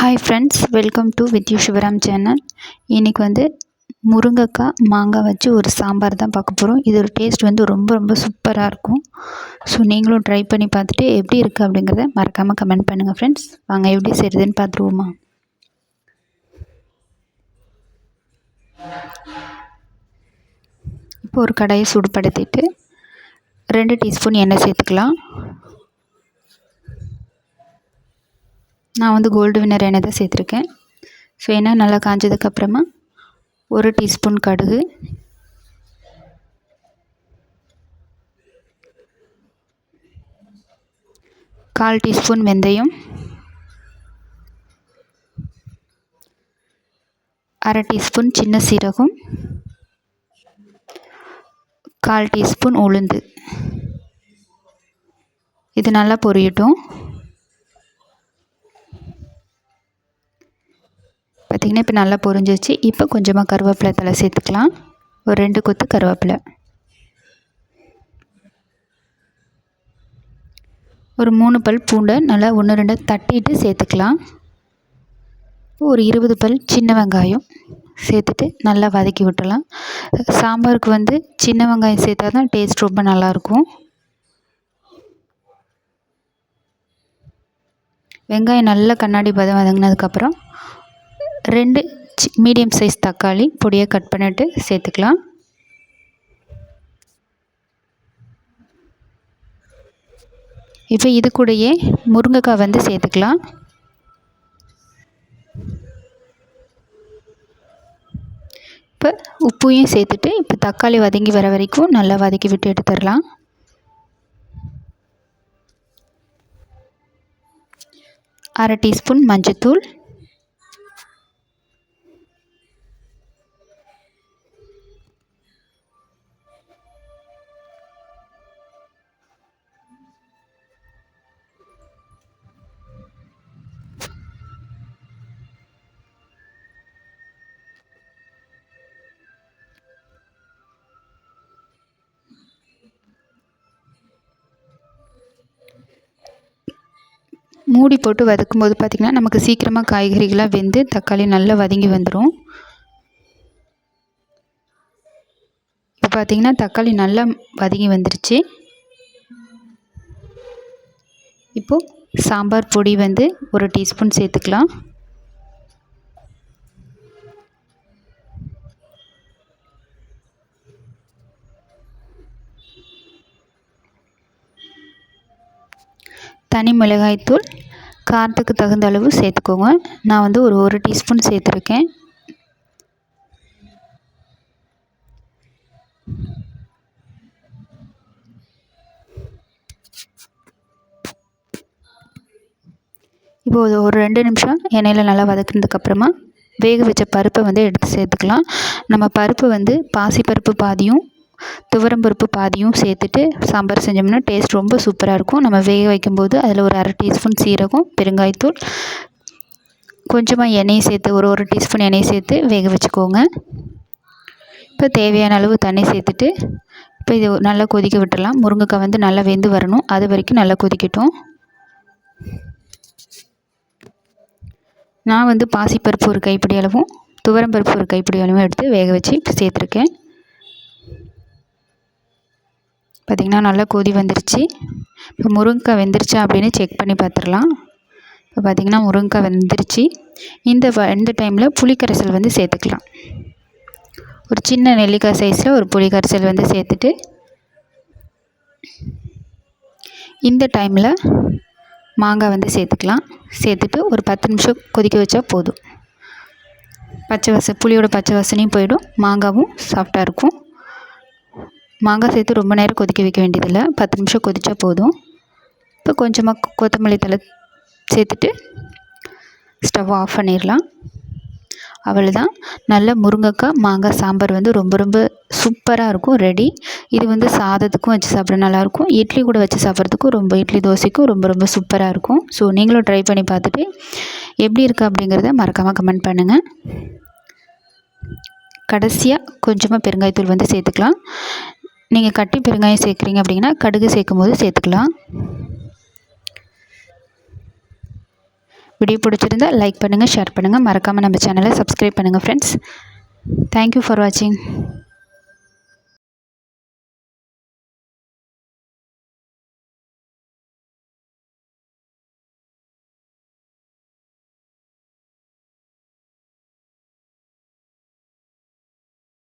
Hi friends, welcome to with you Sivaram channel. இன்றைக்கி முருங்கைக்காய் மாங்காய் வச்சு ஒரு சாம்பார் தான் பார்க்க போகிறோம். இதோட டேஸ்ட் ரொம்ப ரொம்ப சூப்பராக இருக்கும். ஸோ நீங்களும் ட்ரை பண்ணி பார்த்துட்டு எப்படி இருக்குது அப்படிங்கிறத மறக்காமல் கமெண்ட் பண்ணுங்கள் ஃப்ரெண்ட்ஸ். வாங்க எப்படி செய்கிறதுன்னு பார்த்துருவோமா. இப்போ ஒரு கடாயை சூடுபடுத்திட்டு 2 டீஸ்பூன் எண்ணெய் சேர்த்துக்கலாம். நான் கோல்டு வின்னர் எண்ணெய் தான் சேர்த்துருக்கேன். ஸோ எண்ணெய் நல்லா காஞ்சதுக்கப்புறமா 1 டீஸ்பூன் கடுகு, 1/4 டீஸ்பூன் வெந்தயம், 1/2 டீஸ்பூன் சின்ன சீரகம், 1/4 டீஸ்பூன் உளுந்து. இது நல்லா பொரியட்டும். பார்த்திங்கன்னா இப்போ நல்லா பொரிஞ்சிச்சு. இப்போ கொஞ்சமாக கருவேப்பிலை தழை சேர்த்துக்கலாம். ஒரு 2 கொத்து கருவேப்பிலை, ஒரு 3 பல் பூண்டை நல்லா 1-2 தட்டிட்டு சேர்த்துக்கலாம். ஒரு 20 பல் சின்ன வெங்காயம் சேர்த்துட்டு நல்லா வதக்கி விட்டுடலாம். சாம்பாருக்கு சின்ன வெங்காயம் சேர்த்தா தான் டேஸ்ட் ரொம்ப நல்லாயிருக்கும். வெங்காயம் நல்லா கண்ணாடி பதம் வதங்கினதுக்கப்புறம் 2 மீடியம் சைஸ் தக்காளி பொடியை கட் பண்ணிட்டு சேர்த்துக்கலாம். இப்போ இது கூடயே முருங்கைக்காய் சேர்த்துக்கலாம். இப்போ உப்பையும் சேர்த்துட்டு இப்போ தக்காளி வதங்கி வர வரைக்கும் நல்லா வதக்கி விட்டு எடுத்துடலாம். அரை டீஸ்பூன் மஞ்சத்தூள், மூடி போட்டு வதக்கும்போது பார்த்திங்கன்னா நமக்கு சீக்கிரமாக காய்கறிகளாக வெந்து தக்காளி நல்லா வதங்கி வந்துடும். இப்போ பார்த்திங்கன்னா தக்காளி நல்லா வதங்கி வந்துருச்சு. இப்போது சாம்பார் பொடி 1 டீஸ்பூன் சேர்த்துக்கலாம். தனி மிளகாய்த்தூள் காரத்துக்கு தகுந்த அளவு சேர்த்துக்கோங்க. நான் ஒரு 1 டீஸ்பூன் சேர்த்துருக்கேன். இப்போது ஒரு 2 நிமிஷம் எண்ணெயில் நல்லா வதக்கினதுக்கப்புறமா வேக வச்ச பருப்பை எடுத்து சேர்த்துக்கலாம். நம்ம பருப்பு பாசிப்பருப்பு பாதியும் துவரம்பருப்பு பாதியும் சேர்த்துட்டு சாம்பார் செஞ்சோம்னா டேஸ்ட் ரொம்ப சூப்பராக இருக்கும். நம்ம வேக வைக்கும்போது அதில் ஒரு 1/2 டீஸ்பூன் சீரகம், பெருங்காயத்தூள், கொஞ்சமாக எண்ணெய் சேர்த்து ஒரு டீஸ்பூன் எண்ணெய் சேர்த்து வேக வச்சுக்கோங்க. இப்போ தேவையான அளவு தண்ணி சேர்த்துட்டு இப்போ இது நல்லா கொதிக்க விட்டுடலாம். முருங்கைக்காய் நல்லா வெந்து வரணும். அது வரைக்கும் நல்லா கொதிக்கட்டும். நான் பாசிப்பருப்பு ஒரு கைப்பிடி அளவும் துவரம்பருப்பு ஒரு கைப்பிடி அளவும் எடுத்து வேக வச்சு சேர்த்துருக்கேன். பார்த்திங்கன்னா நல்லா கொதி வந்துருச்சு. இப்போ முருங்கைக்காய் வெந்துருச்சா அப்படின்னு செக் பண்ணி பார்த்துடலாம். இப்போ பார்த்திங்கன்னா முருங்கைக்காய் வெந்துருச்சு. இந்த டைமில் புளிக்கரைசல் சேர்த்துக்கலாம். ஒரு சின்ன நெல்லிக்காய் சைஸில் ஒரு புளிக்கரைசல் சேர்த்துட்டு இந்த டைமில் மாங்காய் சேர்த்துக்கலாம். சேர்த்துட்டு ஒரு 10 நிமிஷம் கொதிக்க வச்சா போதும். புளியோட பச்சை வாசனையும் போயிடும், மாங்காவும் சாஃப்டாக இருக்கும். மாங்காய் சேர்த்து ரொம்ப நேரம் கொதிக்க வைக்க வேண்டியதில்லை, 10 நிமிஷம் கொதிச்சா போதும். இப்போ கொஞ்சமாக கொத்தமல்லி தழை சேர்த்துட்டு ஸ்டவ் ஆஃப் பண்ணிடலாம். அவ்வளோதான், நல்ல முருங்கைக்காய் மாங்காய் சாம்பார் ரொம்ப ரொம்ப சூப்பராக இருக்கும், ரெடி. இது சாதத்துக்கும் வச்சு சாப்பிட நல்லாயிருக்கும், இட்லி கூட வச்சு சாப்பிட்றதுக்கும் இட்லி தோசைக்கும் ரொம்ப ரொம்ப சூப்பராக இருக்கும். ஸோ நீங்களும் ட்ரை பண்ணி பார்த்துட்டு எப்படி இருக்குது அப்படிங்கிறத மறக்காமல் கமெண்ட் பண்ணுங்கள். கடைசியாக கொஞ்சமாக பெருங்காயத்தூள் சேர்த்துக்கலாம். நீங்கள் கட்டி பெருங்காயம் சேர்க்குறீங்க அப்படின்னா கடுகு சேர்க்கும் போது சேர்த்துக்கலாம். வீடியோ பிடிச்சிருந்தா லைக் பண்ணுங்கள், ஷேர் பண்ணுங்கள், மறக்காமல் நம்ம சேனலை சப்ஸ்கிரைப் பண்ணுங்கள் ஃப்ரெண்ட்ஸ். தேங்க்யூ ஃபார் வாட்சிங்.